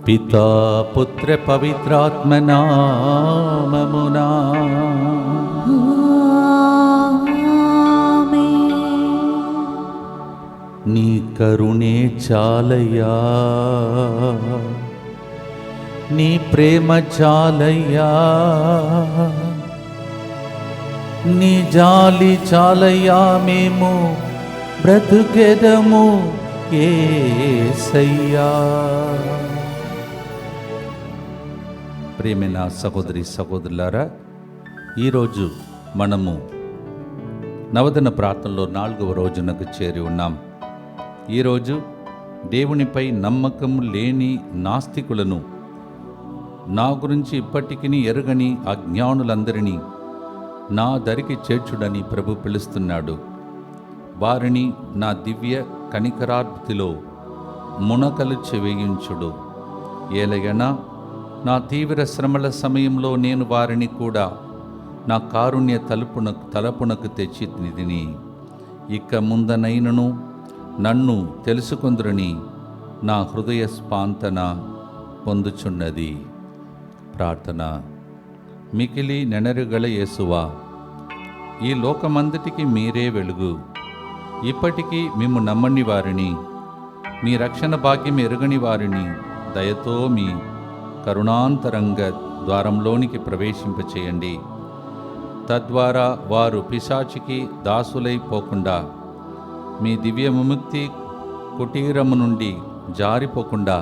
పితా పుత్ర పవిత్రాత్మ నామమునా నీ కరుణే చాలయ్యా, నీ ప్రేమ చాలయ్యా, నీ జాలి చాలయ్యా, మేము బ్రతుకెదము యేసయ్యా. ప్రియమైన సహోదరి సహోదరులారా, ఈరోజు మనము నవదన ప్రార్థనలో 4వ రోజునకు చేరి ఉన్నాం. ఈరోజు దేవునిపై నమ్మకం లేని నాస్తికులను, నా గురించి ఇప్పటికీ ఎరుగని అజ్ఞానులందరినీ నా దరికి చేర్చుడని ప్రభు పిలుస్తున్నాడు. వారిని నా దివ్య కనికరార్తిలో మునకలు చెవేయించుడు. ఏలయనా నా తీవ్ర శ్రమల సమయంలో నేను వారిని కూడా నా కారుణ్య తలపునకు తెచ్చితిని. ఇక ముందనైనను నన్ను తెలుసుకొందురని నా హృదయ స్పాంతన పొందుచున్నది. ప్రార్థన. మికిలి నెనరుగల యేసువా, ఈ లోకమంతటికి మీరే వెలుగు. ఇప్పటికీ మిమ్ము నమ్మని వారిని, మీ రక్షణ భాగ్యం ఎరుగని వారిని దయతో మీ కరుణాంతరంగ ద్వారంలోనికి ప్రవేశింపచేయండి. తద్వారా వారు పిశాచికి దాసులైపోకుండా, మీ దివ్య విముక్తి కుటీరము నుండి జారిపోకుండా,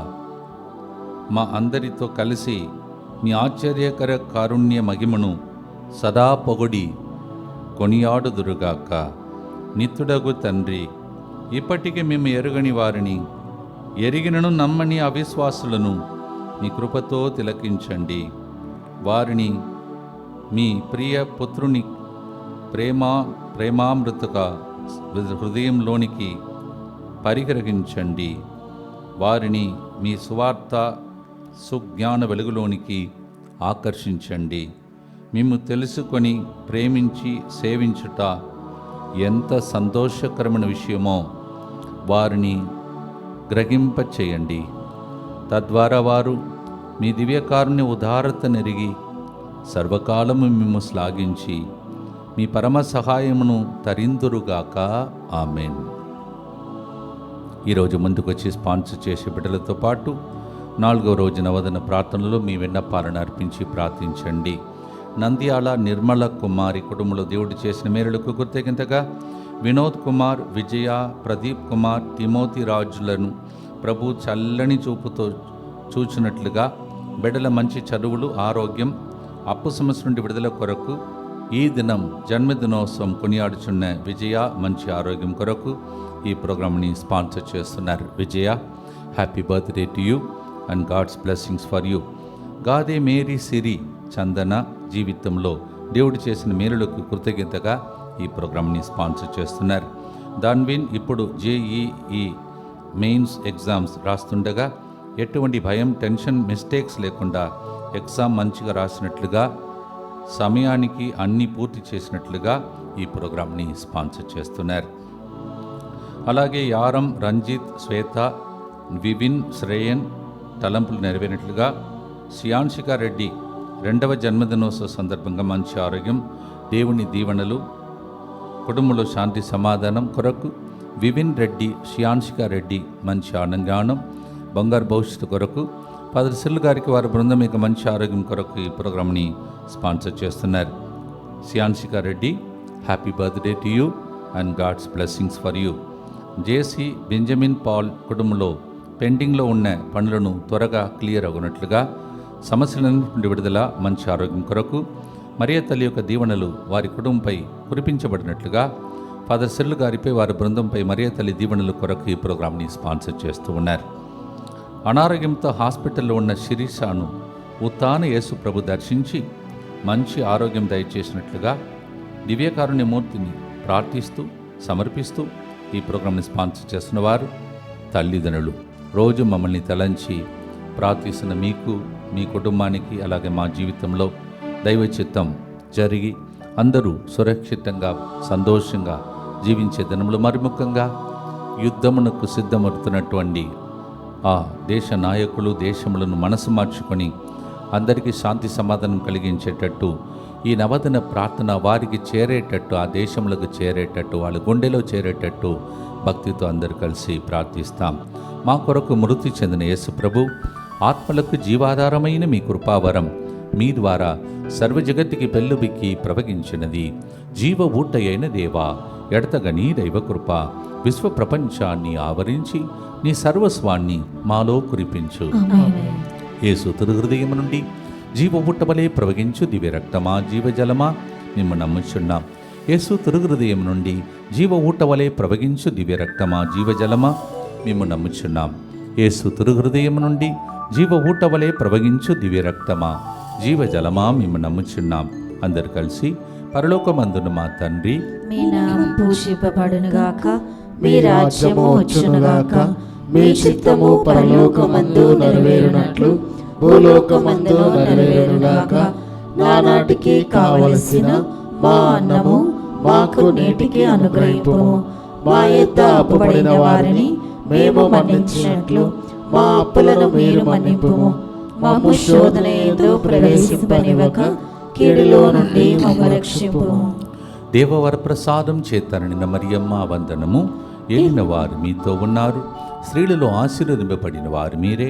మా అందరితో కలిసి మీ ఆశ్చర్యకర కారుణ్య మహిమను సదా పొగడి కొనియాడుదురుగాక. నిత్యుడగు తండ్రి, ఇప్పటికీ మేము ఎరుగని వారిని, ఎరిగినను నమ్మని అవిశ్వాసులను మీ కృపతో తిలకించండి. వారిని మీ ప్రియ పుత్రుని ప్రేమామృతగా హృదయంలోనికి పరిగ్రహించండి. వారిని మీ సువార్త సుజ్ఞాన వెలుగులోనికి ఆకర్షించండి. మేము తెలుసుకొని ప్రేమించి సేవించుట ఎంత సంతోషకరమైన విషయమో వారిని గ్రహింపచేయండి. తద్వారా వారు మీ దివ్యకారుణ్య ఉదారత నెరిగి సర్వకాలము మిమ్ము శ్లాఘించి మీ పరమ సహాయమును తరిందురుగాక. ఆమెన్. ఈరోజు ముందుకొచ్చి స్పాన్సర్ చేసే బిడ్డలతో పాటు 4వ రోజు నవదన ప్రార్థనలో మీ విన్నపాలను అర్పించి ప్రార్థించండి. నంద్యాల నిర్మల కుమారి కుటుంబంలో దేవుడు చేసిన మేలులకు కృతజ్ఞతగా వినోద్ కుమార్, విజయ, ప్రదీప్ కుమార్, తిమోతి రాజులను ప్రభు చల్లని చూపుతో చూచినట్లుగా బిడ్డల మంచి చదువులు, ఆరోగ్యం, అప్పు సమస్య నుండి విడుదల కొరకు ఈ దినం జన్మదినోత్సవం కొనియాడుచున్న విజయ మంచి ఆరోగ్యం కొరకు ఈ ప్రోగ్రామ్ని స్పాన్సర్ చేస్తున్నారు. Vijaya, happy birthday to you and God's blessings for you. Gade Mary Siri Chandana జీవితంలో దేవుడు చేసిన మేలులకు కృతజ్ఞతగా ఈ ప్రోగ్రామ్ని స్పాన్సర్ చేస్తున్నారు. దాన్విన్ ఇప్పుడు JEE మెయిన్స్ ఎగ్జామ్స్ రాస్తుండగా ఎటువంటి భయం, టెన్షన్, మిస్టేక్స్ లేకుండా ఎగ్జామ్ మంచిగా రాసినట్లుగా, సమయానికి అన్నీ పూర్తి చేసినట్లుగా ఈ ప్రోగ్రామ్ని స్పాన్సర్ చేస్తున్నారు. అలాగే యారం, రంజిత్, శ్వేత, వివిన్, శ్రేయన్ తలంపులు నెరవేరినట్లుగా, శియాన్షిక రెడ్డి 2వ జన్మదినోత్సవ సందర్భంగా మంచి ఆరోగ్యం, దేవుని దీవెనలు, కుటుంబంలో శాంతి సమాధానం కొరకు వివిన్ రెడ్డి, శియాన్షిక రెడ్డి మంచి ఆనందానం, బంగారు భవిష్యత్తు కొరకు ఫాదర్ సిల్ గారికి వారి బృందం ఇక మంచి ఆరోగ్యం కొరకు ఈ ప్రోగ్రామ్ని స్పాన్సర్ చేస్తున్నారు. Shiyanshika Reddy, happy birthday to you and God's blessings for you. JC Benjamin Paul కుటుంబంలో పెండింగ్లో ఉన్న పనులను త్వరగా క్లియర్ అవునట్లుగా, సమస్యల నుండి విడుదల, మంచి ఆరోగ్యం కొరకు మరియ తల్లి యొక్క దీవెనలు వారి కుటుంబంపై కురిపించబడినట్లుగా, ఫాదర్ సెల్లు గారిపై వారి బృందంపై మరియ తల్లి దీవెనలు కొరకు ఈ ప్రోగ్రామ్ని స్పాన్సర్ చేస్తూ ఉన్నారు. అనారోగ్యంతో హాస్పిటల్లో ఉన్న శిరీషాను ఉత్తాన యేసు ప్రభు దర్శించి మంచి ఆరోగ్యం దయచేసినట్లుగా దివ్యకారుణ్య మూర్తిని ప్రార్థిస్తూ సమర్పిస్తూ ఈ ప్రోగ్రామ్ని స్పాన్సర్ చేస్తున్న వారు తల్లిదండ్రులు. రోజు మమ్మల్ని తలంచి ప్రార్థిస్తున్న మీకు, మీ కుటుంబానికి, అలాగే మా జీవితంలో దైవ చిత్తం జరిగి అందరూ సురక్షితంగా సంతోషంగా జీవించే దినములు, మరి ముఖ్యంగా యుద్ధమునకు సిద్ధమవుతున్నటువంటి ఆ దేశ నాయకులు దేశములను మనసు మార్చుకొని అందరికీ శాంతి సమాధానం కలిగించేటట్టు ఈ నవదిన ప్రార్థన వారికి చేరేటట్టు, ఆ దేశములకు చేరేటట్టు, వాళ్ళ గుండెలో చేరేటట్టు భక్తితో అందరూ కలిసి ప్రార్థిస్తాం. మా కొరకు మృతి చెందిన యేసు ప్రభు ఆత్మలకు జీవాధారమైన మీ కృపావరం మీ ద్వారా సర్వ జగత్తుకి పెళ్ళుబిక్కి ప్రవగించినది. జీవ ఊట అయిన దేవా, ఎడతగని దైవకృప విశ్వ ప్రపంచాన్ని ఆవరించి నీ సర్వస్వాన్ని మాలో కురిపించు. యేసు తిరుహృదయం నుండి జీవ ఊటవలే ప్రవగించు దివ్య రక్తమా జీవజలమా మేము నమ్ముచున్నాం. యేసు తిరుహృదయం నుండి జీవ ఊటవలే ప్రవగించు దివ్య రక్తమా జీవజలమా మేము నమ్ముచున్నాం. యేసు తిరుహృదయం నుండి జీవ ఊటవలే ప్రవగించు దివ్య రక్తమా జీవజలమా మేము నమ్ముచున్నాం. అందరు కలిసి పరలోకమందున మా తండ్రి, మీ నామం పూజింపబడునుగాక, మీ రాజ్యము వచ్చునుగాక, మీ చిత్తము పరలోకమందు నెరవేరునట్లు భూలోకమందు నెరవేరునుగాక. నానాటికి కావలసిన మా అన్నము మాకు నేటికి అనుగ్రహింపుము. మా యొద్ద అప్పుపడిన వారిని మేము మన్నించినట్లు మా అప్పులను మీరు మన్నింపుము. మమ్ము శోధన యందు ప్రవేశింపనివ్వక కీడులో నుండి మమ్ము రక్షింపుము. దేవవర ప్రసాదం చేతననిన మరియమ్మ వందనము. ఏలిన వారు మీతో ఉన్నారు, స్త్రీలలో ఆశీర్వదింపబడిన వారు మీరే.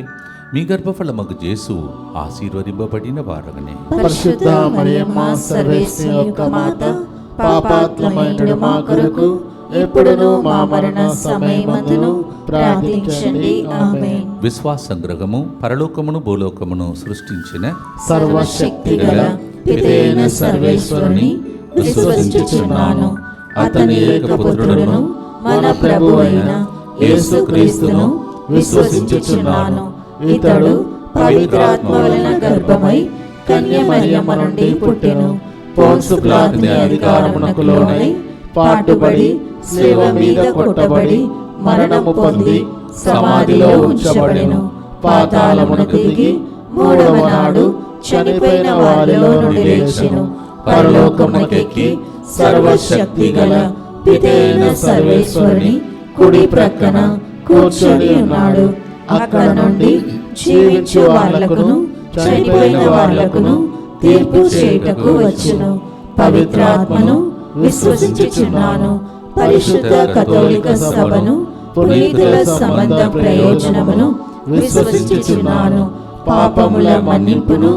మీ గర్భఫలమగు యేసు ఆశీర్వదింపబడిన వారగనే. పరిశుద్ధ మరియమ్మ సర్వేశ్వరి యొక్క మాత, పాపాత్ములైన మా కొరకు ఎప్పుడును మా మరణ సమయమందును ప్రార్థించండి. ఆమేన్. విశ్వాస సంగ్రహము. పరలోకమును భూలోకమును సృష్టించిన సర్వశక్తిగల పితైన సర్వేశ్వరుని విశ్వసించుచున్నాను. అతని ఏకపుత్రుడును మన ప్రభువైన యేసుక్రీస్తును విశ్వసించుచున్నాను. ఇతడు పవిత్రాత్మ వలన గర్భమై కన్య మరియమ్మ నుండి పుట్టెను. పోన్సు పిలాతుని అధికారమునకు లోనై పాటుబడి శిలువ మీద కొట్టబడి మరణము పొంది సమాధిలో ఉంచబడెను. పాతాళమునకు దిగి మూడవ నాడు చనిపోయిన వారిలో నుండి లేచెను. పరలోకమునకెక్కి సర్వశక్తి గల పితైన సర్వేశ్వరుని కుడి ప్రక్కన కూర్చొని ఉన్నాడు. అక్కడ నుండి జీవించు వాళ్లకును చనిపోయిన వాళ్లకును తీర్పు చేయుటకు వచ్చును. పవిత్రాత్మను విశ్వసించుచున్నాను. పరిశుద్ధ కథోలిక సభను, పునీతుల సంబంధ ప్రయోజనమును విశ్వసించుచున్నాను. పాపముల మన్నింపును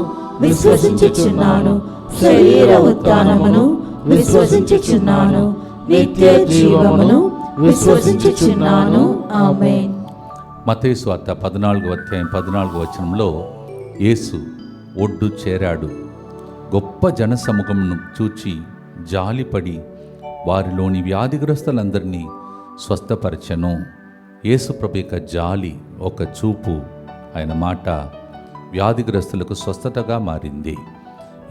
విశ్వసించుచున్నాను. శరీర ఉత్థానమును విశ్వసించుచున్నాను. నిత్య జీవమును విశ్వసించుచున్నాను. ఆమేన్. మత్తయి సువార్త 14వ అధ్యాయం 14వ వచనంలో యేసు ఒడ్డు చేరాడు. గొప్ప జనసమూహమును చూచి జాలిపడి వారిలోని వ్యాధిగ్రస్తులందరినీ స్వస్థపరచెను. యేసు ప్రభు యొక్క జాలి, ఒక చూపు, ఆయన మాట వ్యాధిగ్రస్తులకు స్వస్థతగా మారింది.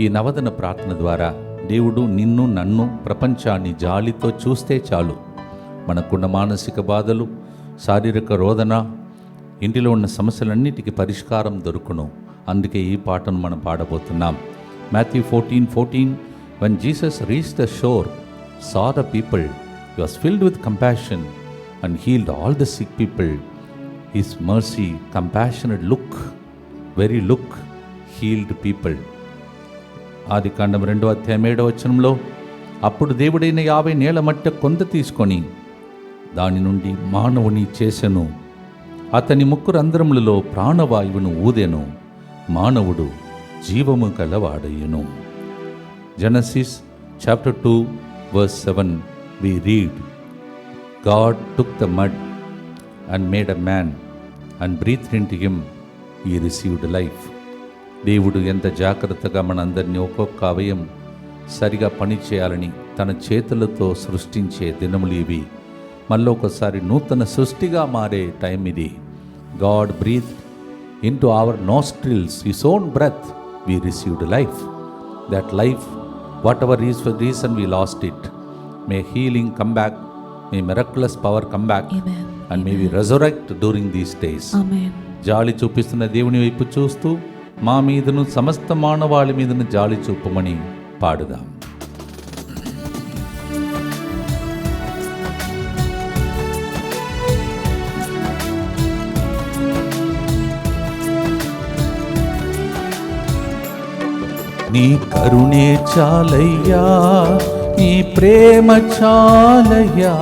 ఈ నవదన ప్రార్థన ద్వారా దేవుడు నిన్ను, నన్ను, ప్రపంచాన్ని జాలితో చూస్తే చాలు. మనకున్న మానసిక బాధలు, శారీరక రోదన, ఇంటిలో ఉన్న సమస్యలన్నిటికీ పరిష్కారం దొరుకును. అందుకే ఈ పాటను మనం పాడబోతున్నాం. Matthew 14:14 When Jesus reached the shore, saw the people, he was filled with compassion and healed all the sick people. His mercy, compassionate look, very look, healed people. ఆదికాండం 2వ అధ్యాయం 7వ వచనంలో అప్పుడు దేవుడైన 50 నేల మట్ట కొంత తీసుకొని దాని నుండి మానవుని చేసెను. అతని ముక్కు రంధ్రములలో ప్రాణవాయువును ఊదెను. మానవుడు జీవము కలవాడయ్యను. Genesis chapter 2 verse 7 we read, God took the mud and made a man and breathed into him, he received life. దేవుడు ఎంత జాగ్రత్తగా మనందరినీ ఒక్కొక్క అవయం సరిగా పనిచేయాలని తన చేతులతో సృష్టించే దినములు ఇవి. మళ్ళీ ఒకసారి నూతన సృష్టిగా మారే టైం ఇది. God breathed into our nostrils his own breath, we received life. That life, whatever is for reason we lost it, may healing come back, may miraculous power come back. Amen. And may we resurrect during these days. Amen. జాలి చూపిస్తున్న దేవుని వైపు చూస్తూ మా మీదను సమస్త మానవాళి మీదను జాలి చూపమని పాడుదాం. నీ కరుణే చాలయ్యా, నీ ప్రేమ చాలయ్యా,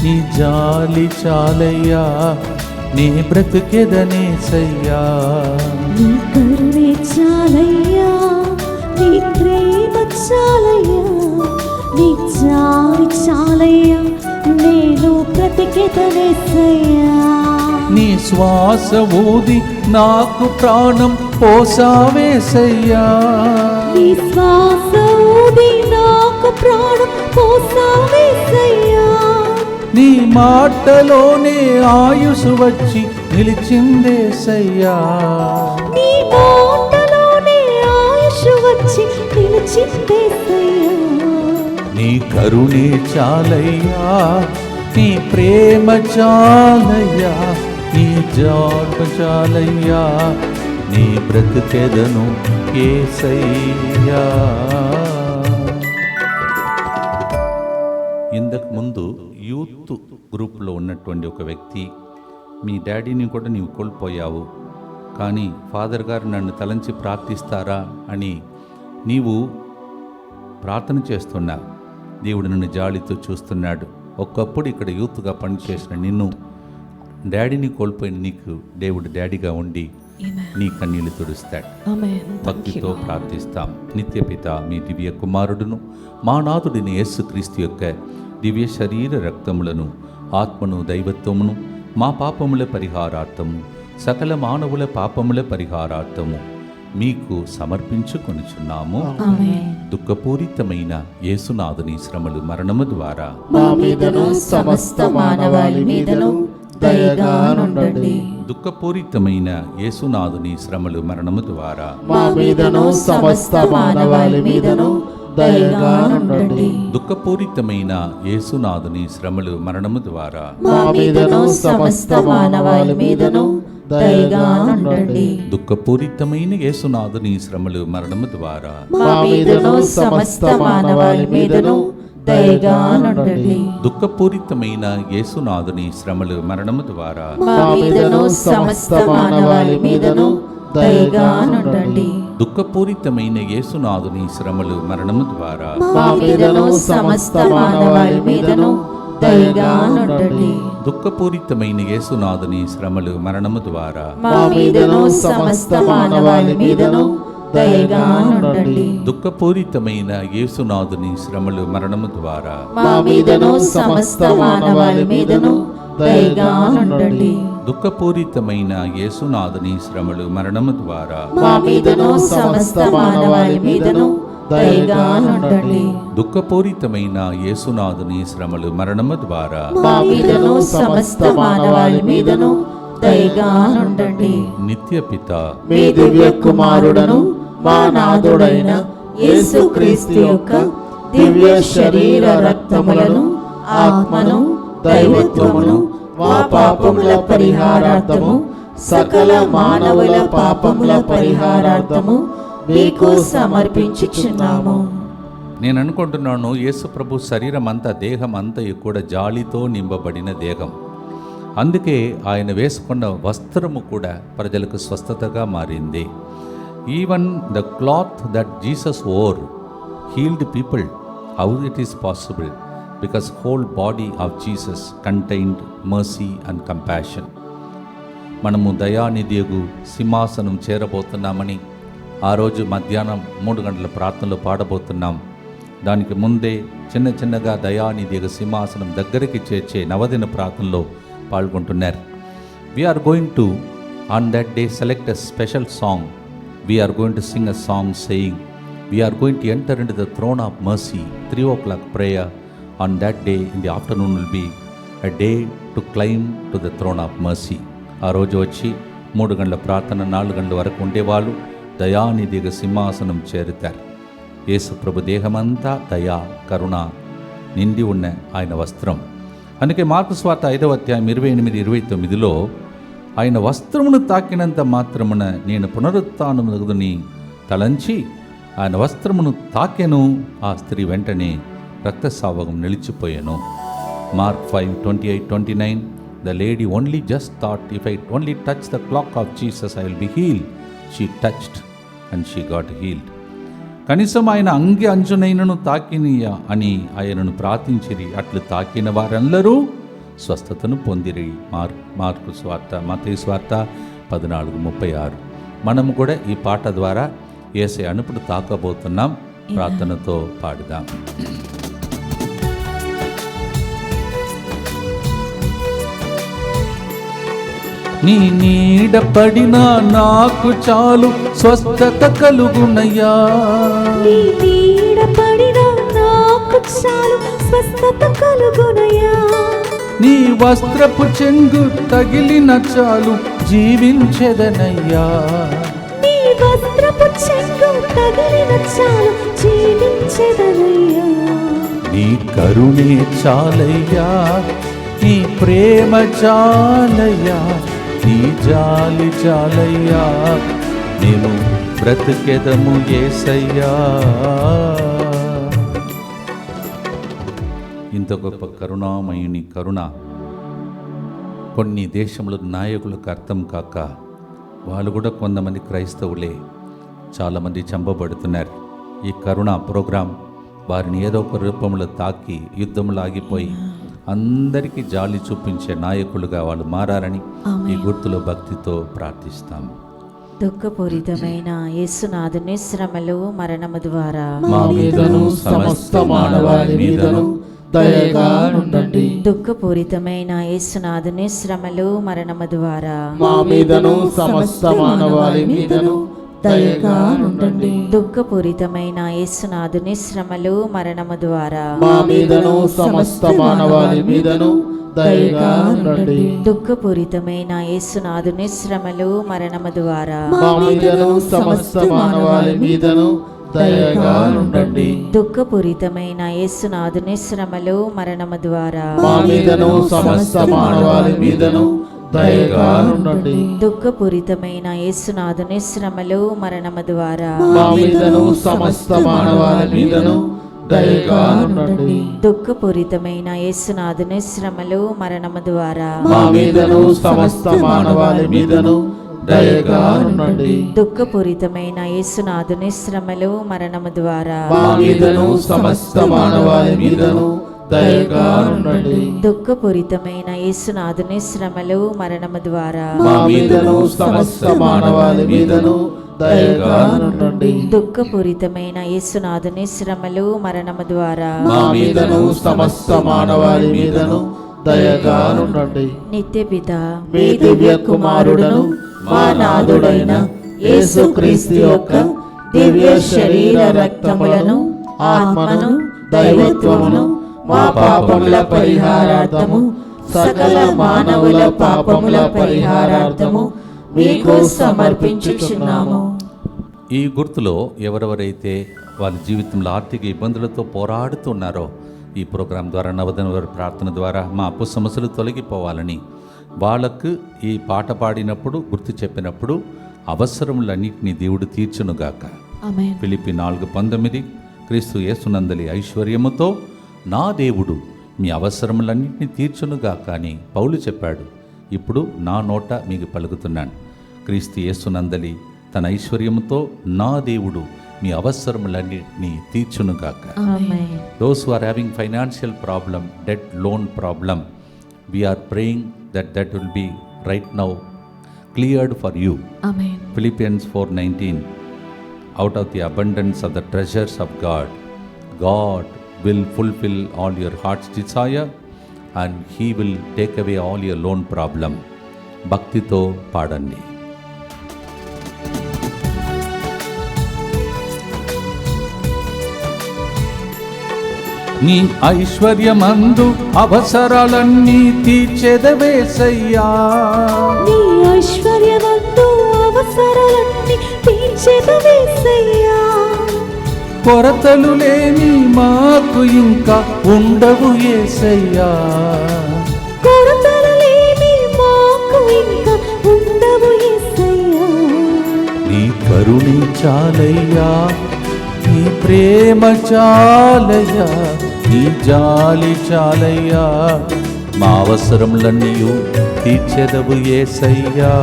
నీ జాలి చాలయ్యా, నీ బ్రతుకెదనేసయ్యా. నీ కరుణే చాలయ్యా, నీ ప్రేమ చాలయ్యా, నీ జాలి చాలయ్యా, నేను బ్రతికెదనేసయ్యా. నీ శ్వాస ఊది నాకు ప్రాణం పోసావేసయ్యా, నీ శ్వాస ఊది నాకు ప్రాణం పోసావేసయ్యా. నీ మాటలోనే ఆయుసు వచ్చి నిలిచిందేసయ్యా, నీ మాటలోనే ఆయుష్ వచ్చి నిలిచిందేసయ్యా. నీ కరుణే చాలయ్యా, నీ ప్రేమ చాలయ్యా, నీ జాలి చాలయ్యా, నీ బ్రతుకెదను యేసయ్యా. ఇంతకు ముందు యూత్ గ్రూప్లో ఉన్నటువంటి ఒక వ్యక్తి, మీ డాడీని కూడా నీవు కోల్పోయావు, కానీ ఫాదర్ గారు నన్ను తలంచి ప్రార్థిస్తారా అని నీవు ప్రార్థన చేస్తున్నా. దేవుడు నిన్ను జాలితో చూస్తున్నాడు. ఒకప్పుడు ఇక్కడ యూత్గా పనిచేసిన నిన్ను, డాడీని కోల్పోయిన నీకు దేవుడు డాడీగా ఉండి నీ కన్నీళ్లు తుడుస్తాడు. భక్తితో ప్రార్థిస్తాం. నిత్యపిత మీ దివ్య కుమారుడును మా నాథుడిని యేసుక్రీస్తు యొక్క దివ్య శరీర రక్తములను, ఆత్మను, దైవత్వమును మా పాపముల పరిహారార్థము, సకల మానవుల పాపముల పరిహారార్థము మీకు సమర్పించుకొనుచున్నాము. దుఃఖపూరితమైన యేసునాథుని శ్రమలు, మరణము ద్వారా మా మీదను సమస్త మానవాళి మీదను దయగా నుండండి. దుఃఖపూరితమైన యేసునాథుని శ్రమలు, మరణము ద్వారా మా మీదను సమస్త మానవాళి మీదను దయగా నుండండి. దుఃఖపూరితమైన యేసునాథుని శ్రమలు, మరణము ద్వారా మా మీదను సమస్త మానవాళి మీదను దయగా నుండండి. దుఃఖపూరితమైన యేసునాథుని శ్రమలు, మరణము ద్వారా మా మీదను సమస్త మానవాళి మీదను దయగా నుండండి. దుఃఖపూరితమైన యేసునాథుని శ్రమలు, మరణము ద్వారా మా మీదను సమస్త మానవాళి మీదను దయగా నుండండి. దుఃఖపూరితమైన యేసునాథుని శ్రమలు, మరణము ద్వారా మా మీదను సమస్త మానవాళి మీదను దయగా నుండండి. దుఃఖపూరితమైన యేసునాథుని శ్రమలు, మరణము ద్వారా మా మీదను సమస్త మానవాళి మీదను దయగా నుండండి. దుఃఖపూరితమైన యేసునాథుని శ్రమలు, మరణము ద్వారా మా మీదను సమస్త మానవాళి మీదను దయగా నుండండి. దుఃఖపూరితమైన యేసునాథుని శ్రమలు, మరణము ద్వారా మా మీదను సమస్త మానవాళి మీదను దయగా నుండండి. దుఃఖపూరితమైన యేసునాథుని శ్రమలు, మరణము ద్వారా మా మీదను సమస్త మానవాళి మీదను దయగా నుండండి. నిత్యపిత మీ దివ్య కుమారుడను మా నాథుడైన యేసుక్రీస్తు యొక్క దివ్య శరీర రక్తములను, ఆత్మను, దైవత్వమును మా పాపముల పరిహారార్థము, సకల మానవుల పాపముల పరిహారార్థము మీకు సమర్పించుచున్నాము. నేను అనుకుంటున్నాను, యేసు ప్రభు శరీరం అంతా, దేహం అంతయు కూడా జాలితో నింపబడిన దేహం. అందుకే ఆయన వేసుకున్న వస్త్రము కూడా ప్రజలకు స్వస్థతగా మారింది. Even the cloth that Jesus wore healed people. How it is possible? Because whole body of Jesus contained mercy and compassion. మనము దయానిధియగు సింహాసనం చేరబోతున్నామని ఆ రోజు మధ్యాహ్నం 3 గంటల ప్రార్థనలో పాడబోతున్నాం. దానికి ముందే చిన్నగా దయానిధియగు సింహాసనం దగ్గరికి చేర్చే నవదిన ప్రార్థనలో పాల్గొంటున్నారు. We are going to on that day select a special song. We are going to sing a song saying we are going to enter in to the throne of mercy. 3 o'clock prayer on that day in the afternoon will be a day to climb to the throne of mercy. ఆ రోజు వచ్చి 3 గంటల ప్రార్థన 4 గంటల వరకు ఉండేవాళ్ళు దయానిధిగా సింహాసనం చేరుతారు. యేసు ప్రభు దేహమంతా దయా, కరుణ నిండి ఉన్న ఆయన వస్త్రం. అందుకే మార్కు సువార్త 5వ అధ్యాయం 28-29లో ఆయన వస్త్రమును తాకినంత మాత్రమున నేను పునరుత్థానమునగుదుని తలంచి ఆయన వస్త్రమును తాకెను. ఆ స్త్రీ వెంటనే రక్తస్రావం నిలిచిపోయాను. Mark 5:28-29 The lady only just thought, if I only touch the clock of Jesus, I will be healed. She touched and she got healed. కనీసం ఆయన అంగి అంచునైనను తాకినీయ అని ఆయనను ప్రార్థించిరి. అట్లు తాకిన వారందరూ స్వస్థతను పొందిరి. మార్కు స్వార్త, మత్తయి స్వార్త 14:36. మనము కూడా ఈ పాట ద్వారా యేసయ్య అనుపుడు తాకబోతున్నాం. ప్రార్థనతో పాడుదాం. నీ నీడ పడినా నాకు చాలు స్వస్థత కలుగునయ్యా. నీ నీడ పడినా నాకు చాలు స్వస్థత కలుగునయ్యా. నీ వస్త్రపు చెంగు తగిలిన చాలు జీవించెదనయ్యా. నీ వస్త్రపు చెంగు తగిలిన చాలు జీవించెదనయ్యా. నీ కరుణే చాలయ్యా, నీ ప్రేమ చాలయ్యా, నీ జాలి చాలయ్యా, నేను బ్రతికెదము యేసయ్యా. ఇంత గొప్ప కరుణామయుని కరుణ కొన్ని దేశంలో నాయకులకు అర్థం కాక వాళ్ళు కూడా కొంతమంది క్రైస్తవులే చాలామంది చంపబడుతున్నారు. ఈ కరుణ ప్రోగ్రాం వారిని ఏదో ఒక రూపంలో తాకి యుద్ధంలో ఆగిపోయి అందరికీ జాలి చూపించే నాయకులుగా వాళ్ళు మారాలని ఈ గుర్తులో భక్తితో ప్రార్థిస్తాం. దుఃఖపూరితమైన యేసునాథుని శ్రమలు మరణము ద్వారా మా మీదను సమస్త మానవాళి మీదను దయగా నుండండి. దుఃఖపూరితమైన యేసునాథుని శ్రమలు మరణము ద్వారా మా మీదను సమస్త మానవాళి మీదను దయగా నుండండి. దుఃఖపూరితమైన యేసునాథుని శ్రమలు మరణము ద్వారా మా మీదను సమస్త మానవాళి మీదను దయగా నుండండి. దుఃఖపూరితమైన యేసునాథుని శ్రమలు మరణము ద్వారా మా మీదను సమస్త మానవాళి మీదను దయగా ఉండండి. దుఃఖపూరితమైన యేసునాథుని శ్రమలు మరణము ద్వారా మా మీదను సమస్త మానవాళి మీదను దయగా ఉండండి. దుఃఖపూరితమైన యేసునాథుని శ్రమలు మరణము ద్వారా మా మీదను సమస్త మానవాళి మీదను దయగా ఉండండి. దుఃఖపూరితమైన యేసునాథుని శ్రమలు మరణము ద్వారా మా మీదను సమస్త మానవాళి మీదను దయగా ఉండండి. దుఃఖపూరితమైన యేసునాథుని శ్రమలు మరణము ద్వారా మా మీదను సమస్త మానవాళి మీదను దయగా ఉండండి. దుఃఖపూరితమైన యేసునాథుని శ్రమలు మరణము ద్వారా మా మీదను సమస్త మానవాళి మీదను దయగా ఉండండి. దుఃఖపూరితమైన యేసునాథుని శ్రమలు మరణము ద్వారా మా మీదను సమస్త మానవాళి మీదను దయగా ఉండండి. నిత్యపిత మీ దివ్య కుమారుడను మా నాథుడైన యేసుక్రీస్తు యొక్క దివ్య శరీర రక్తములను ఆత్మను దైవత్వమును మా పాపముల పరిహారార్థము సకల మానవుల పాపముల పరిహారార్థము మీకు సమర్పించుచున్నాము. ఈ గుర్తులో ఎవరెవరైతే వాళ్ళ జీవితంలో ఆర్థిక ఇబ్బందులతో పోరాడుతున్నారో ఈ ప్రోగ్రాం ద్వారా నవదన వారి ప్రార్థన ద్వారా మా అప్పు సమస్యలు తొలగిపోవాలని వాళ్ళకు ఈ పాట పాడినప్పుడు గుర్తు చెప్పినప్పుడు అవసరములన్నింటినీ దేవుడు తీర్చునుగాక. ఆమేన్. ఫిలిప్పీ 4:19 క్రీస్తు యేసునందలి ఐశ్వర్యముతో నా దేవుడు మీ అవసరములన్నింటినీ తీర్చునుగాక అని పౌలు చెప్పాడు. ఇప్పుడు నా నోట మీకు పలుకుతున్నాను. క్రీస్తు యేసునందలి తన ఐశ్వర్యముతో నా దేవుడు మీ అవసరములన్నింటినీ తీర్చునుగాక. ఆమేన్. Those who are having financial problem, debt, loan problem, we are praying that will be right now cleared for you. Amen. Philippians 4:19, out of the abundance of the treasures of God, God will fulfill all your heart's desire and He will take away all your loan problem. భక్తితో పాడండి. నీ ఐశ్వర్యమందు అవసరాలన్నీ తీర్చెదవేసయ్యా. నీ ఐశ్వర్యమందు అవసరాలన్నీ తీర్చెదవేసయ్యా. కొరతలు లేని మాకు ఇంకా ఉండవు యేసయ్యా. కొరతలు లేని మాకు ఇంకా ఉండవు యేసయ్యా. నీ కరుణే చాలయ్యా, నీ ప్రేమ చాలయ్యా, నీ జాలి చాలయ్యా, మా అవసరములన్నీ తీర్చెదవు యేసయ్యా.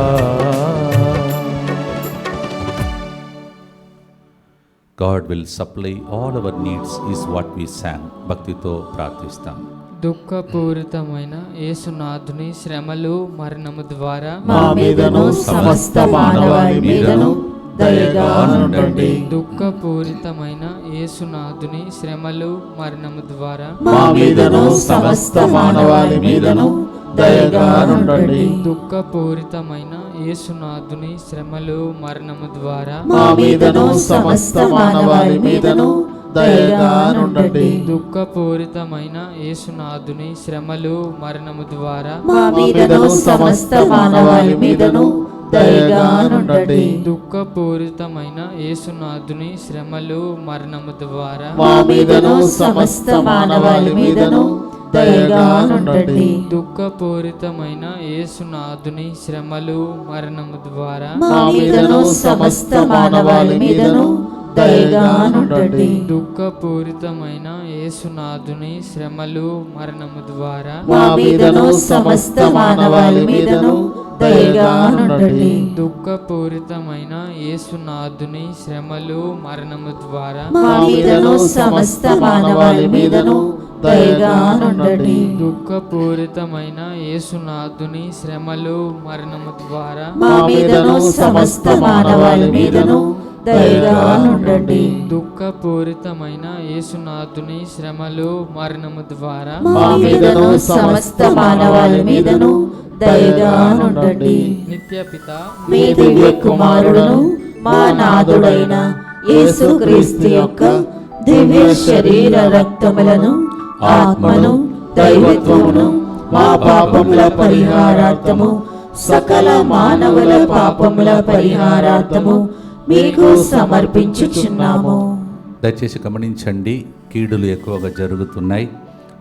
God will supply all our needs is what we sang. భక్తితో ప్రార్థిస్తాం. దుఃఖపూరితమైన యేసునాథుని శ్రమలు మరణము ద్వారా మా మీదను సమస్త మానవాళి మీదను దయగా నుండండి. దుఃఖపూరితమైన యేసునాథుని శ్రమలు మరణము ద్వారా మా మీదను సమస్త మానవాళి మీదను దయగా నుండండి. దుఃఖపూరితమైన యేసునాథుని శ్రమలు మరణము ద్వారా మా మీదను సమస్త మానవాళి మీదను దయగా నుండండి. దుఃఖపూరితమైన యేసునాథుని శ్రమలు మరణము ద్వారా మా మీదను సమస్త మానవాళి మీదను దయగా నుండండి. దుఃఖపూరితమైన యేసునాథుని శ్రమలు మరణము ద్వారా మా మీదను సమస్త మానవాళి మీదను దయగా నుండండి. దుఃఖపూరితమైన యేసునాథుని శ్రమలు మరణము ద్వారా మా మీదను సమస్త మానవాళి మీదను దయగా నుండండి. దుఃఖపూరితమైన యేసునాథుని శ్రమలు మరణము ద్వారా మా మీదను సమస్త మానవాళి మీదను దయగా నుండండి. దుఃఖపూరితమైన యేసునాథుని శ్రమలు మరణము ద్వారా మా మీదను సమస్త మానవాళి మీదను దయగా నుండండి. దుఃఖపూరితమైన యేసునాథుని శ్రమలు మరణము ద్వారా మా మీదను సమస్త మానవాళి మీదను దయగా నుండండి. దుఃఖపూరితమైన యేసునాథుని శ్రమలు మరణము ద్వారా మా మీదను సమస్త మానవాళి మీదను దయగా నుండండి. నిత్యపిత మీ దివ్య కుమారుడును మా నాథుడైన యేసుక్రీస్తు యొక్క దివ్య శరీర రక్తములను ఆత్మను దైవత్వమును మా పాపముల పరిహారార్థము సకల మానవుల పాపముల పరిహారార్థము మీకు సమర్పించుచున్నాము. దయచేసి గమనించండి, కీడులు ఎక్కువగా జరుగుతున్నాయి.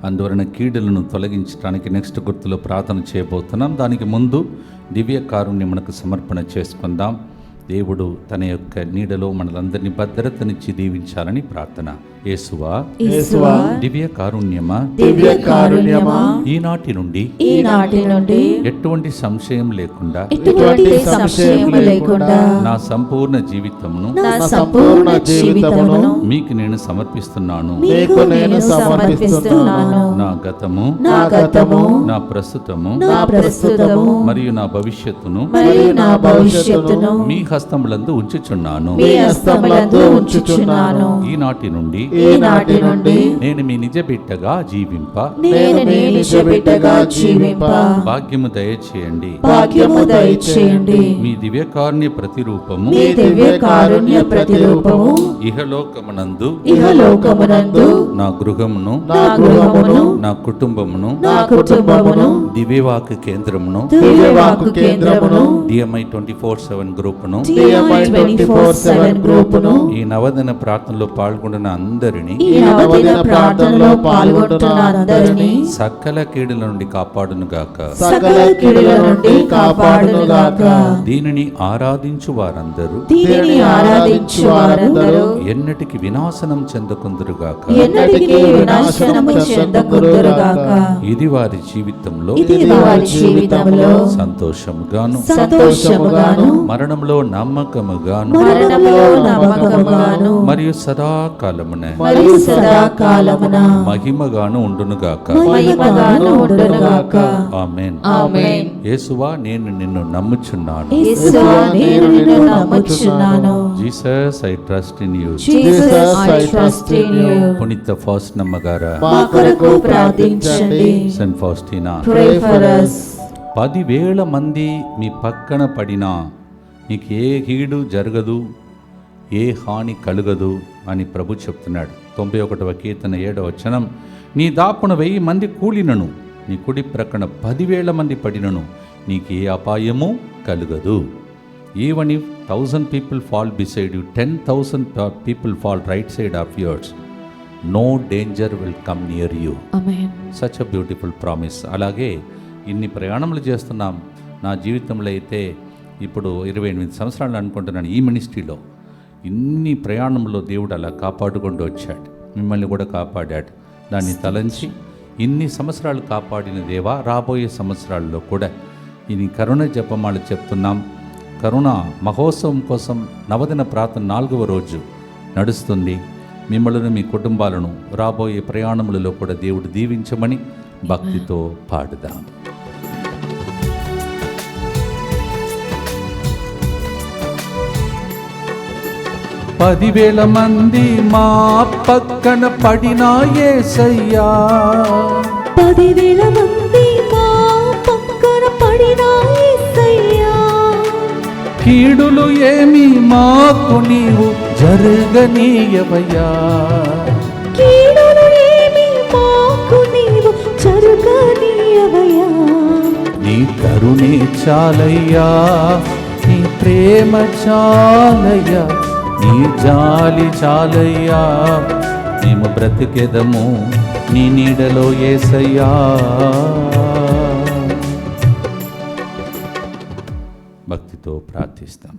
అందువలన కీడులను తొలగించడానికి నెక్స్ట్ గుర్తులో ప్రార్థన చేయబోతున్నాం. దానికి ముందు దివ్య కారుణ్యం మనకు సమర్పణ చేసుకుందాం. దేవుడు తన యొక్క నీడలో మనలందరినీ భద్రతనిచ్చి దీవించాలని ప్రార్థన. యేసువా, యేసువా, దివ్య కారుణ్యమా, దివ్య కారుణ్యమా, ఈనాటి నుండి ఎటువంటి సంశయం లేకుండా ఎటువంటి సంశయం లేకుండా నా సంపూర్ణ జీవితమును నా సంపూర్ణ జీవితమును మీకు నేను సమర్పిస్తున్నాను. మీకు నేను సమర్పిస్తున్నాను. నా గతము, నా గతము, నా ప్రస్తుతము, నా ప్రస్తుతము మరియు నా భవిష్యత్తును మరియు నా భవిష్యత్తును మీ హస్తములందు ఉంచుచున్నాను. మీ హస్తములందు ఉంచుచున్నాను. ఈనాటి నుండి ఈనాటి నుండి నేను మీ నిజ బిడ్డగా జీవింప నేను నీ నిజ బిడ్డగా జీవింప భాగ్యము దయచేయండి. భాగ్యము దయచేయండి. మీ దివ్యకారుణ్య ప్రతిరూపము మీ దివ్య కారుణ్య ప్రతిరూపము ఇహలోకమునందు ఇహలోకమునందు నా గృహమును, నా గృహమును, నా కుటుంబమును, నా కుటుంబమును, దివ్యవాక్ కేంద్రమును, దివ్యవాక్కు కేంద్రమును, DMI 24/7 గ్రూపును, DMI 24/7 గ్రూపును, ఈ నవదిన ప్రార్థనలో పాల్గొన్న అందరినీ, ఈ నవదిన ప్రార్థనలో పాల్గొంటున్న అందరినీ సకల కీడుల నుండి కాపాడును గాక. సకల కీడుల నుండి కాపాడును గాక. దీనిని ఆరాధించు వారందరూ, దీనిని ఆరాధించు వారందరూ ఎన్నటికి వినాశనం చెందకుందురు గాక. ఎన్నటికీ వినాశనము చెందకుందురు గాక. ఇది వారి జీవితంలో ఇది వారి జీవితంలో సంతోషముగాను, సంతోషముగాను, మరణంలో నమ్మకముగాను, మరణంలో నమ్మకముగాను, మరియు సదాకాలమున మరియు సదాకాలమున మహిమగాను ఉండునుగాక. మహిమగాను ఉండునుగాక. ఆమేన్. ఆమేన్. యేసువా, నేను నిన్ను నమ్ముచున్నాను. యేసువా, నేను నిన్ను నమ్ముచున్నాను. Jesus, I trust in you. Jesus, I trust in you. పునీత ఫాస్టినమ్మ గారా, మా కొరకు ప్రార్థించండి. Saint ఫాస్టినా, Pray for us. 10,000 మంది మీ పక్కన పడినా నీకు ఏ కీడు జరగదు, ఏ హాని కలుగదు అని ప్రభు చెప్తున్నాడు. 91వ కీర్తన 7వ వచనం, నీ దాపున 1000 మంది కూలినను, నీ కుడి ప్రక్కన 10,000 మంది పడినను నీకు ఏ అపాయము కలుగదు. Even if 1,000 people fall beside you, 10,000 people fall right side of yours, no danger will come near you. Amen. Such a beautiful promise. అలాగే ఇన్ని ప్రయాణములు చేస్తున్నాం. నా జీవితంలో అయితే ఇప్పుడు 28 సంవత్సరాలు అనుకుంటున్నాను ఈ మినిస్ట్రీలో. ఇన్ని ప్రయాణంలో దేవుడు అలా కాపాడుకుంటూ వచ్చాడు, మిమ్మల్ని కూడా కాపాడాడు. దాన్ని తలంచి ఇన్ని సంవత్సరాలు కాపాడిన దేవా, రాబోయే సంవత్సరాల్లో కూడా ఇన్ని కరుణ జపమాలు చెప్తున్నాం. కరుణ మహోత్సవం కోసం నవదిన ప్రార్థన 4వ రోజు నడుస్తుంది. మిమ్మల్ని మీ కుటుంబాలను రాబోయే ప్రయాణములలో కూడా దేవుడు దీవించమని భక్తితో పాడుదాం. 10,000 మంది మా పక్కన పడినా యేసయ్యా, 10,000 మంది మా పక్కన పడినా యేసయ్యా, కీడులు ఏమి మాకు నీవు జరగనీయవయ్యా, కీడులు ఏమి మాకు నీవు జరగనీయవయ్యా, నీ కరుణే చాలయ్యా, నీ ప్రేమ చాలయ్యా, నీ జాలి చాలయ్యా, మేము బ్రతికెదము నీ నీడలో యేసయ్యా. భక్తితో ప్రార్థిస్తాం.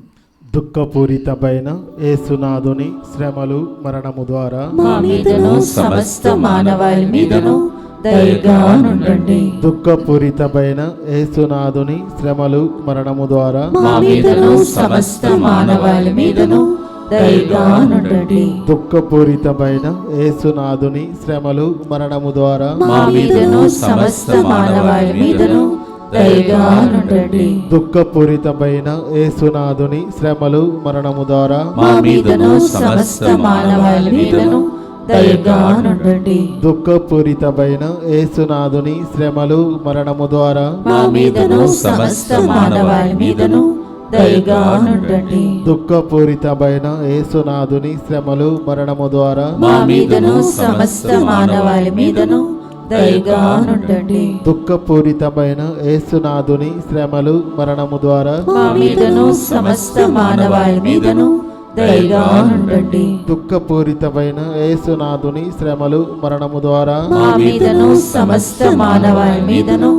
దుఃఖపూరితమైన యేసునాథుని శ్రమలు మరణము ద్వారా మా మీదను సమస్త మానవాళి మీదను దయగా నుండండి. దుఃఖపూరితమైన యేసునాథుని శ్రమలు మరణము ద్వారా మా మీదను సమస్త మానవాళి మీదను దయగా నుండండి. దుఃఖపూరితమైన యేసునాథుని శ్రమలు మరణము ద్వారా మా మీదను సమస్త మానవాళి మీదను దయగా నుండండి. దుఃఖపూరితమైన యేసునాథుని శ్రమలు మరణము ద్వారా మా మీదను సమస్త మానవాళి మీదను దయగా నుండండి. దుఃఖపూరితమైన యేసునాథుని శ్రమలు మరణము ద్వారా మా మీదను సమస్త మానవాళి మీదను దయగా నుండండి. దుఃఖపూరితమైన యేసునాథుని శ్రమలు మరణము ద్వారా మా మీదను సమస్త మానవాళి మీదను దయగా నుండండి. దుఃఖపూరితమైన యేసునాథుని శ్రమలు మరణము ద్వారా మా మీదను సమస్త మానవాళి మీదను దయగా నుండండి. దుఃఖపూరితమైన యేసునాథుని శ్రమలు మరణము ద్వారా మా మీదను సమస్త మానవాళి మీదను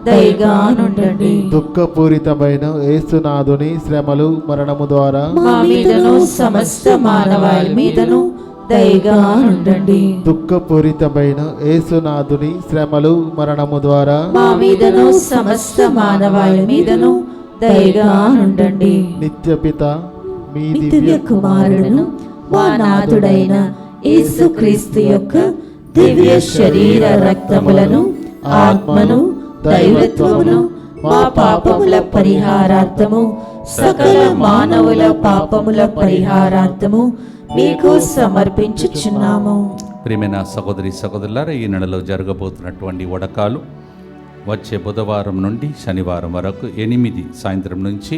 దయగా నుండండి. దుఃఖపూరితమైన యేసునాథుని శ్రమలు మరణము ద్వారా మా మీదను సమస్త మానవాళి మీదను దయగా నుండండి. దుఃఖపూరితమైన యేసునాథుని శ్రమలు మరణము ద్వారా మా మీదను సమస్త మానవాళి మీదను దయగా నుండండి. నిత్యపిత మీ మీ దివ్య దివ్య కుమారుడును మా నాథుడైన యేసుక్రీస్తు యొక్క దివ్య శరీర రక్తములను ఆత్మను దైవత్వమును మా పాపముల పరిహారార్థము సకల మానవుల పాపముల పరిహారార్థము మీకు సమర్పించుచున్నాము. ప్రియమైన సహోదరి సహోదరులారా, ఈ నెలలో జరగబోతున్నటువంటి వడకాలు వచ్చే బుధవారం నుండి శనివారం వరకు 8 సాయంత్రం నుంచి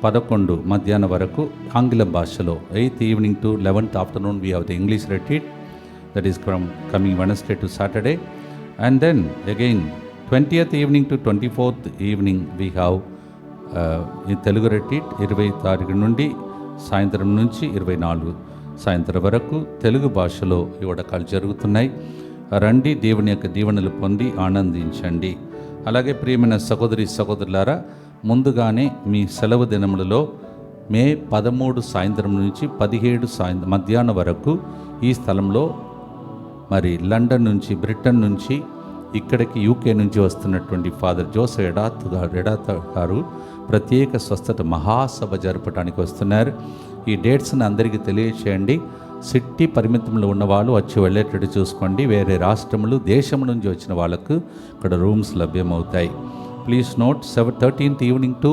11 మధ్యాహ్నం వరకు ఆంగ్ల భాషలో 8th evening to 11th afternoon we have the English retreat, that is from coming Wednesday to Saturday, and then again 20th evening to 24th evening we have in Telugu retreat 20 తారీఖు నుండి సాయంత్రం నుంచి 24 సాయంత్రం వరకు తెలుగు భాషలో ఈ వడకాలు జరుగుతున్నాయి. రండి, దేవుని యొక్క దీవెనలు పొంది ఆనందించండి. అలాగే ప్రియమైన సహోదరి సహోదరులారా, ముందుగానే మీ సెలవు దినములలో మే 13 సాయంత్రం నుంచి 17 మధ్యాహ్నం వరకు ఈ స్థలంలో మరి లండన్ నుంచి, బ్రిటన్ నుంచి, ఇక్కడికి యూకే నుంచి వస్తున్నటువంటి ఫాదర్ జోసెఫ్ ఎడాత్ గారు ప్రత్యేక స్వస్థత మహాసభ జరపడానికి వస్తున్నారు. ఈ డేట్స్ని అందరికీ తెలియచేయండి. సిటీ పరిమితంలో ఉన్నవాళ్ళు వచ్చి వెళ్ళేటట్టు చూసుకోండి. వేరే రాష్ట్రములు, దేశం నుంచి వచ్చిన వాళ్ళకు ఇక్కడ రూమ్స్ లభ్యమవుతాయి. Please note 13th evening to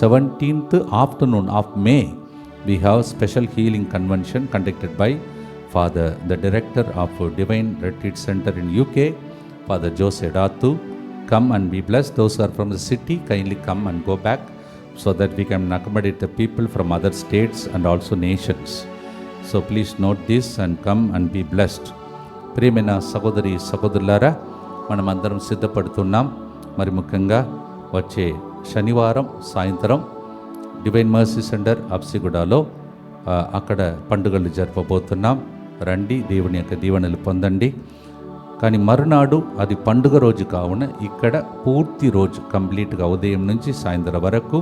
17th afternoon of May we have special healing convention conducted by Father, the director of Divine Retreat Center in UK, Father Jose Edathu. Come and be blessed. Those who are from the city, kindly come and go back so that we can accommodate the people from other states and also nations. So please note this and come and be blessed. ప్రియమైన సహోదరి సహోదరులారా, మనమందరం సిద్ధపడుతున్నాం. మరి ముఖ్యంగా వచ్చే శనివారం సాయంత్రం divine mercy centre అప్సిగూడలో అక్కడ పండుగలు జరపబోతున్నాం. రండి, దేవుని యొక్క దీవెనలు పొందండి. కానీ మరునాడు అది పండుగ రోజు కావున ఇక్కడ పూర్తి రోజు కంప్లీట్గా ఉదయం నుంచి సాయంత్రం వరకు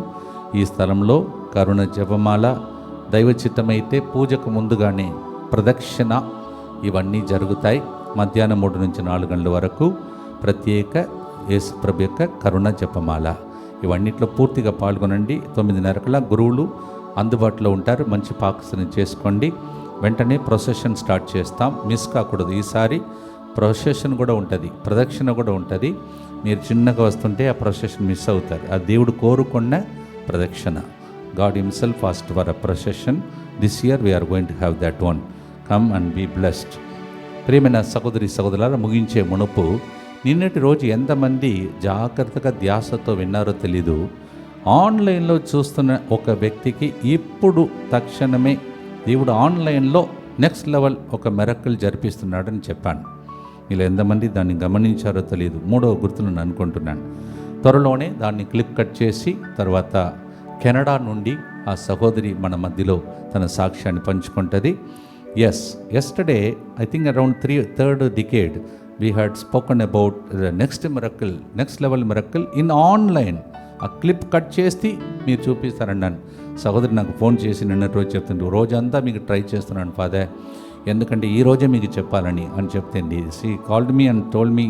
ఈ స్థలంలో కరుణ జపమాల, దైవ చిత్తమైతే పూజకు ముందుగానే ప్రదక్షిణ ఇవన్నీ జరుగుతాయి. మధ్యాహ్నం 3 నుంచి 4 గంటల వరకు ప్రత్యేక యేసుప్రభు యొక్క కరుణ జపమాల, ఇవన్నిట్లో పూర్తిగా పాల్గొనండి. 9:30 గురువులు అందుబాటులో ఉంటారు. మంచి పాకసనం చేసుకోండి. వెంటనే ప్రొసెషన్ స్టార్ట్ చేస్తాం. మిస్ కాకూడదు. ఈసారి ప్రొసెషన్ కూడా ఉంటుంది, ప్రదక్షిణ కూడా ఉంటుంది. మీరు చిన్నగా వస్తుంటే ఆ ప్రొసెషన్ మిస్ అవుతారు. ఆ దేవుడు కోరుకున్న ప్రదక్షిణ. God himself asked for a procession. This year we are going to have that one. Come and be blessed. ప్రియమైన సహోదరి సహోదరులారా, ముగించే మునుపు నిన్నటి రోజు ఎంతమంది జాగ్రత్తగా ధ్యాసతో విన్నారో తెలీదు. ఆన్లైన్లో చూస్తున్న ఒక వ్యక్తికి ఇప్పుడు తక్షణమే దేవుడు ఆన్లైన్లో నెక్స్ట్ లెవెల్ ఒక మిరకిల్ జరిపిస్తున్నాడని చెప్పాను. ఇలా ఎంతమంది దాన్ని గమనించారో తెలియదు. 3వ గుర్తులను అనుకుంటున్నాను. త్వరలోనే దాన్ని క్లిప్ కట్ చేసి తర్వాత కెనడా నుండి ఆ సహోదరి మన మధ్యలో తన సాక్ష్యాన్ని పంచుకుంటుంది. Yesterday, I think around third decade, we had spoken about the next miracle, next level miracle in online. ఆ క్లిప్ కట్ చేసి మీరు చూపిస్తారన్నాను. సహోదరి నాకు ఫోన్ చేసి నిన్నటి రోజు చెప్తుంటే, రోజంతా మీకు ట్రై చేస్తున్నాను ఫాదర్, ఎందుకంటే ఈ రోజే మీకు చెప్పాలని అని చెప్తుంది. She called me and told me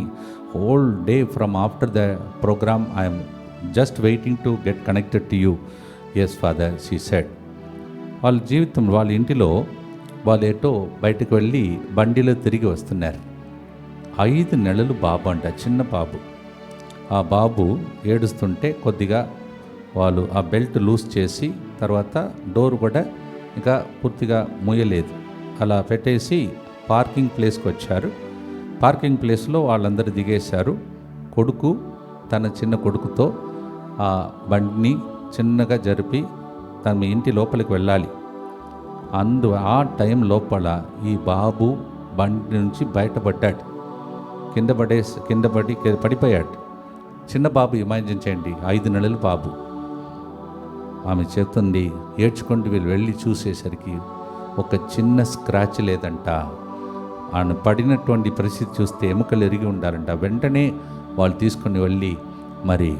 whole day from after the program I'm just waiting to get connected to you. Yes father, she said. వాళ్ళ జీవితం, వాళ్ళ ఇంటిలో వాళ్ళు ఎటో బయటకు వెళ్ళి బండిలో తిరిగి వస్తున్నారు. 5 నెలలు బాబు అంట, చిన్న బాబు. ఆ బాబు ఏడుస్తుంటే కొద్దిగా వాళ్ళు ఆ బెల్ట్ లూజ్ చేసి తర్వాత డోర్ కూడా ఇంకా పూర్తిగా మూయలేదు. అలా పెట్టేసి పార్కింగ్ ప్లేస్కి వచ్చారు. పార్కింగ్ ప్లేస్లో వాళ్ళందరూ దిగేశారు. కొడుకు తన చిన్న కొడుకుతో ఆ బండిని చిన్నగా జరిపి తన ఇంటి లోపలికి వెళ్ళాలి. ఆ టైం లోపల ఈ బాబు బండి నుంచి బయటపడ్డాడు. కింద పడిపోయాడు. చిన్న బాబు, ఇమాజిన్ చేయండి, 5 నెలల బాబు. ఆమె చెప్తుంది, ఏడ్చుకుంటూ వీళ్ళు వెళ్ళి చూసేసరికి ఒక చిన్న స్క్రాచ్ లేదంట. ఆమె పడినటువంటి పరిస్థితి చూస్తే ఎముకలు ఎరిగి ఉండాలంట. వెంటనే వాళ్ళు తీసుకొని వెళ్ళి మరి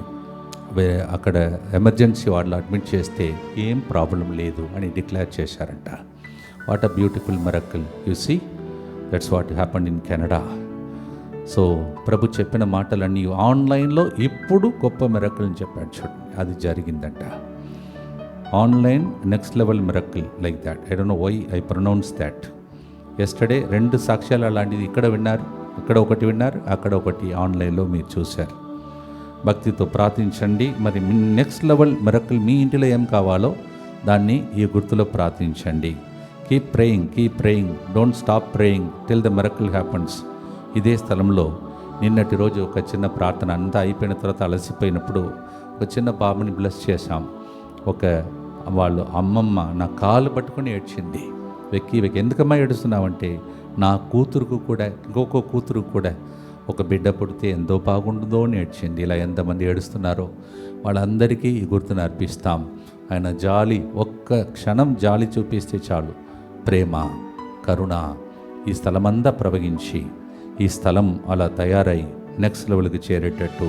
అక్కడ ఎమర్జెన్సీ వార్డులో అడ్మిట్ చేస్తే ఏం ప్రాబ్లం లేదు అని డిక్లేర్ చేశారంట. What a beautiful miracle. You see, that's what happened in Canada. So ప్రభు చెప్పిన మాటలన్నీ ఆన్లైన్లో ఇప్పుడు గొప్ప మిరకిల్ అని చెప్పాడు. చూడండి, అది జరిగిందంట. Online next level miracle like that. I don't know why I pronounce that. Yesterday 2 సాక్ష్యాలు అలాంటిది ఇక్కడ విన్నారు. ఇక్కడ ఒకటి విన్నారు, అక్కడ ఒకటి ఆన్లైన్లో మీరు చూశారు. భక్తితో ప్రార్థించండి. మరి నెక్స్ట్ లెవెల్ మిరకిల్ మీ ఇంటిలో ఏం కావాలో దాన్ని ఈ గుర్తులో ప్రార్థించండి. Keep praying, don't stop praying till the miracle happens. ఇదే స్థలంలో నిన్నటి రోజు ఒక చిన్న ప్రార్థన అంతా అయిపోయిన తర్వాత అలసిపోయినప్పుడు ఒక చిన్న బాబుని బ్లెస్ చేశాం. వాళ్ళు అమ్మమ్మ నా కాలు పట్టుకొని ఏడ్చింది. వెక్కి ఎందుకమ్మా ఏడుస్తున్నావంటే, నా కూతురుకు కూడా ఇంకొక కూతురు కూడా ఒక బిడ్డ పుడితే ఎంతో బాగుంటుందో అని ఏడ్చింది. ఇలా ఎంతమంది ఏడుస్తున్నారో వాళ్ళందరికీ ఈ గుర్తును అర్పిస్తాం. ఆయన జాలి, ఒక్క క్షణం జాలి చూపిస్తే చాలు. ప్రేమ, కరుణ ఈ స్థలమంతా ప్రవహించి ఈ స్థలం అలా తయారై నెక్స్ట్ లెవెల్కి చేరేటట్టు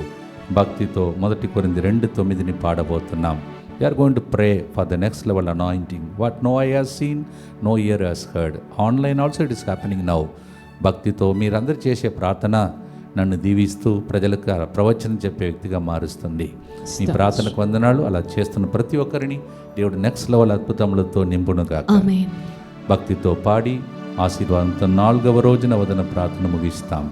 భక్తితో 1 కొరింథీ 2:9 పాడబోతున్నాం. We are going to pray for the next level anointing. What no eye has seen, no ear has heard. Online also it is happening now. భక్తితో మీరందరూ చేసే ప్రార్థన నన్ను దీవిస్తూ ప్రజలకు ప్రవచనం చెప్పే వ్యక్తిగా మారుస్తుంది. మీ ప్రార్థనకు వందనాలు. అలా చేస్తున్న ప్రతి ఒక్కరిని దేవుడు నెక్స్ట్ లెవెల్ అద్భుతములతో నింపునుగాక. భక్తితో పాడి ఆశీర్వాదంతో 4వ రోజున వదన ప్రార్థన ముగిస్తాం.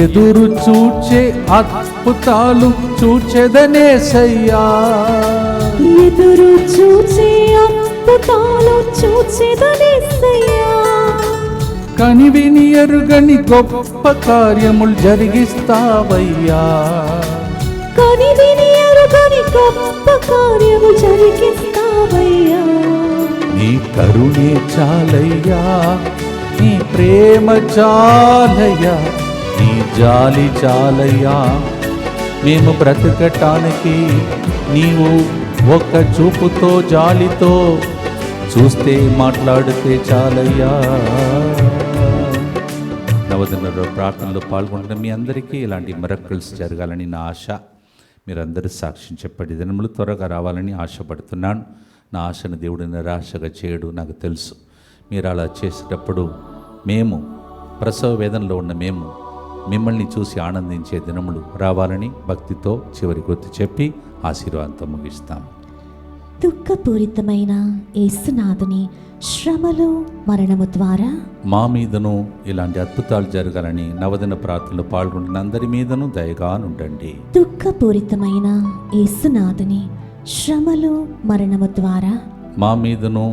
ఎదురు చూచే అద్భుతాలు చూచెదనేసయ్యా, ఎదురు చూచే అద్భుతాలు చూచెదనేసయ్యా, కనివిని ఎరుగని గొప్ప కార్యములు జరిగిస్తావయ్యా, కనివిని ఎరుగని గొప్ప కార్యములు జరిగిస్తావయ్యా. నీ కరుణే చాలయ్యా, నీ ప్రేమ చాలయ్యా, నీ జాలి చాలయ్యా, మేము బ్రతకటానికి నీవు ఒక్క చూపుతో జాలితో చూస్తే మాట్లాడితే చాలయ్యా. నవదిన ప్రార్థనలో పాల్గొంటున్న మీ అందరికీ ఇలాంటి మిరకిల్స్ జరగాలని నా ఆశ. మీరందరూ సాక్ష్యం చెప్పండి. దినములు త్వరగా రావాలని ఆశపడుతున్నాను. నా ఆశను దేవుడు నిరాశగా చేయడు నాకు తెలుసు. మీరు అలా చేసేటప్పుడు మేము ప్రసవ వేదనలో ఉన్న మేము మిమ్మల్ని చూసి ఆనందించే దినములు రావాలని భక్తితో చివరి గుర్తు చెప్పి ఆశీర్వాదంతో ముగిస్తాం. దుఃఖపూరితమైన యేసునాథుని శ్రమలు మరణము ద్వారా మా మీదను ఇలాంటి అద్భుతాలు జరగాలని నవదిన ప్రార్థనలు పాల్గొంటున్న అందరి మీదను దయగా ఉండండి. దుఃఖపూరితమైన యేసునాథుని శ్రమలు మరణము ద్వారా మా మీదను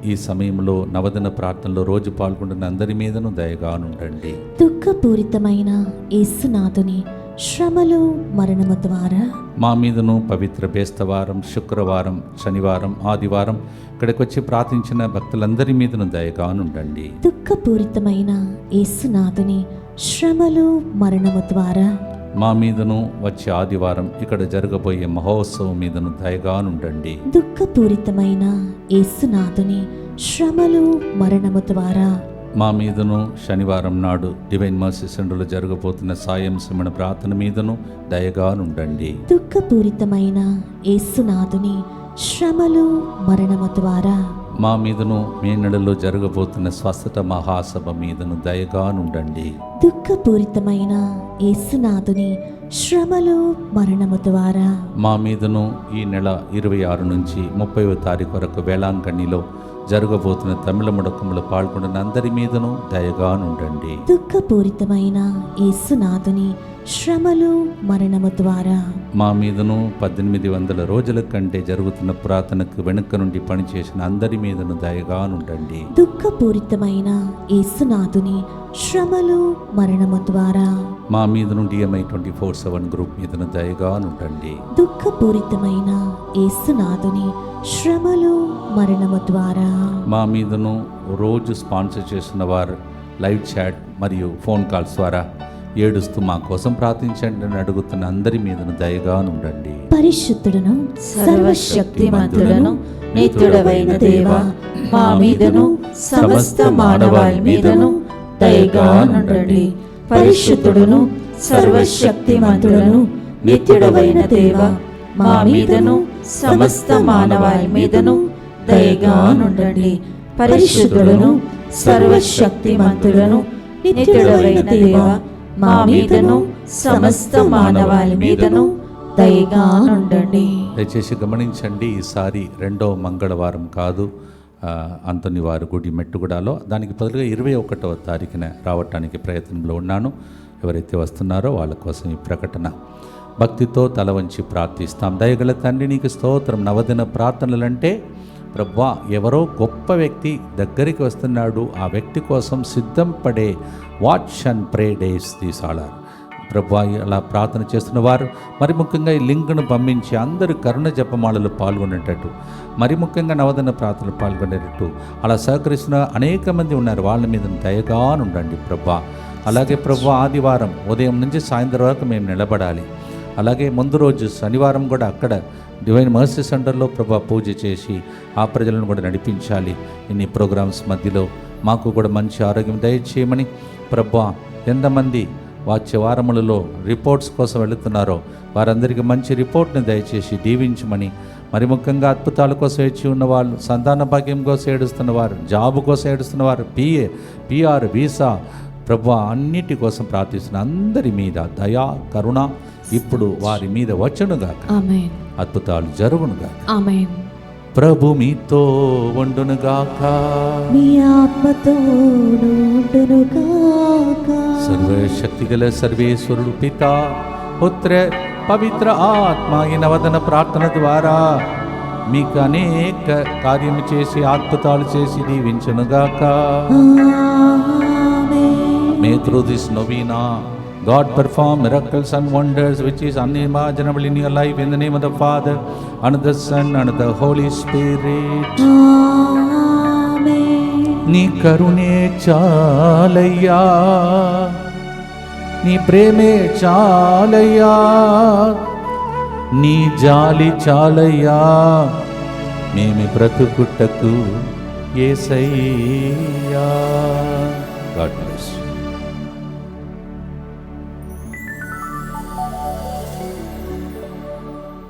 ఈ సమయంలో నవదిన ప్రార్థనలో రోజు పాల్గొంటున్న అందరి మీదను దయగా ఉండండి. దుఃఖపూరితమైన యేసునాథుని శ్రమలు మరణము ద్వారా మా మీదను పవిత్ర బేస్తవారం, శుక్రవారం, శనివారం, ఆదివారం ఇక్కడికి వచ్చి ప్రార్థించిన భక్తులందరి మీదను దయగా ఉండండి. దుఃఖపూరితమైన యేసునాథుని శ్రమలు మరణము ద్వారా మా మీదను వచ్చే ఆదివారం ఇక్కడ జరగబోయే మహోత్సవం మీదను దయగా ఉండండి. దుఃఖపూరితమైన యేసునాథుని శ్రమలు మరణము ద్వారా మా మీదను శనివారం నాడు డివైన్ మర్సీ సెంటర్లో జరగబోతున్న సాయం సిమణ ప్రార్థన మీదను దయగా ఉండండి. దుఃఖపూరితమైన యేసునాథుని శ్రమలు మరణము ద్వారా మా మీదను మే నెలలో జరగబోతున్న స్వస్థత మహాసభ మీదను దయగా ఉండండి. దుఃఖపూరితమైన యేసునాథుని శ్రమలు మరణము ద్వారా మా మీదను ఈ నెల 26 నుంచి 30వ తారీఖు వరకు వేళాంకణిలో జరగబోతున్న తమిళ ముడకములు పాల్గొన్న అందరి మీదను దయగా ఉండండి. దుఃఖపూరితమైన యేసునాథుని శ్రమలు మరణము ద్వారా మా మీదను 1800 రోజుల కంటే జరుగుతున్న పురాతనకు వెనుక నుండి పనిచేసిన అందరి మీదను దయగా ఉండండి. దుఃఖపూరితమైన యేసునాథుని శ్రమలు మరణము ద్వారా మా మీదను DMI 24/7 గ్రూప్ మీదను దయగా ఉండండి. దుఃఖపూరితమైన యేసునాథుని శ్రమలు మరణము ద్వారా మా మీదను రోజు స్పాన్సర్ చేస్తున్న వారు లైవ్ చాట్ మరియు ఫోన్ కాల్స్ ద్వారా ఏడుస్తూ మా కోసం ప్రార్థించండి అని అడుగుతున్న అందరి మీదను దయగా ఉండండి. పరిశుద్ధుడును సర్వశక్తిమంతుడును నిత్యుడవైన దేవా, మా మీదను సమస్త మానవాళి మీదను దయగా ఉండండి. పరిశుద్ధుడును సర్వశక్తిమంతుడును నిత్యుడవైన దేవా, మా మీదను సమస్త మానవాళి మీదను దయగా ఉండండి. పరిశుద్ధుడును సర్వశక్తిమంతుడును నిత్యుడవైన దేవా, మా మీదను సమస్త మానవాళి మీదను దయగా ఉండండి. దయచేసి గమనించండి, ఈసారి 2వ మంగళవారం కాదు, అంతని వారి గుడి మెట్టుగూడలో, దానికి బదులుగా 21వ తారీఖున రావటానికి ప్రయత్నంలో ఉన్నాను. ఎవరైతే వస్తున్నారో వాళ్ళ కోసం ఈ ప్రకటన. భక్తితో తల వంచి ప్రార్థిస్తాం. దయగల తండ్రి, నీకు స్తోత్రం. నవదిన ప్రార్థనలంటే ప్రభువా, ఎవరో గొప్ప వ్యక్తి దగ్గరికి వస్తున్నాడు, ఆ వ్యక్తి కోసం సిద్ధం పడే watch and pray days these all are. ప్రభువా, అలా ప్రార్థన చేస్తున్న వారు మరి ముఖ్యంగా ఈ లింక్ను పంపించి అందరూ కరుణ జపమాలలో పాల్గొనేటట్టు, మరి ముఖ్యంగా నవదన ప్రార్థనలు పాల్గొనేటట్టు అలా సహకరిస్తున్న అనేక మంది ఉన్నారు. వాళ్ళ మీద దయగా ఉండండి ప్రభువా. అలాగే ప్రభువా, ఆదివారం ఉదయం నుంచి సాయంత్రం వరకు మేము నిలబడాలి. అలాగే ముందు రోజు శనివారం కూడా అక్కడ డివైన్ మర్సీ సెంటర్లో ప్రభా పూజ చేసి ఆ ప్రజలను కూడా నడిపించాలి. ఇన్ని ప్రోగ్రామ్స్ మధ్యలో మాకు కూడా మంచి ఆరోగ్యం దయచేయమని ప్రభా, ఎంతమంది వచ్చే వారములలో రిపోర్ట్స్ కోసం వెళుతున్నారో వారందరికీ మంచి రిపోర్ట్ని దయచేసి దీవించమని, మరి ముఖ్యంగా అద్భుతాల కోసం ఏడ్చి ఉన్నవాళ్ళు, సంతాన భాగ్యం కోసం ఏడుస్తున్నవారు, జాబు కోసం ఏడుస్తున్నవారు, PR వీసా ప్రభు అన్నిటి కోసం ప్రార్థిస్తున్న అందరి మీద దయా కరుణ ఇప్పుడు వారి మీద వచ్చునుగాక. ఆమేన్. అద్భుతాలు జరుగునుగాక. ఆమేన్. ప్రభు మీతో ఉండునుగాక. మీ ఆత్మతోను ఉండునుగాక. సర్వశక్తిగల సర్వేశ్వరుడు పిత, పుత్ర, పవిత్ర ఆత్మ ఈ నవదన ప్రార్థన ద్వారా మీకు అనేక కార్యము చేసి అద్భుతాలు చేసి దీవించునుగాక. May through this novena, God perform miracles and wonders which is unimaginable in your life, in the name of the Father, and the Son, and the Holy Spirit. ఆమేన్. నీ కరుణే చాలయ్యా, నీ ప్రేమే చాలయ్యా, నీ జాలి చాలయ్యా, మేమి బ్రతుకుటకు యేసయ్యా. God bless you.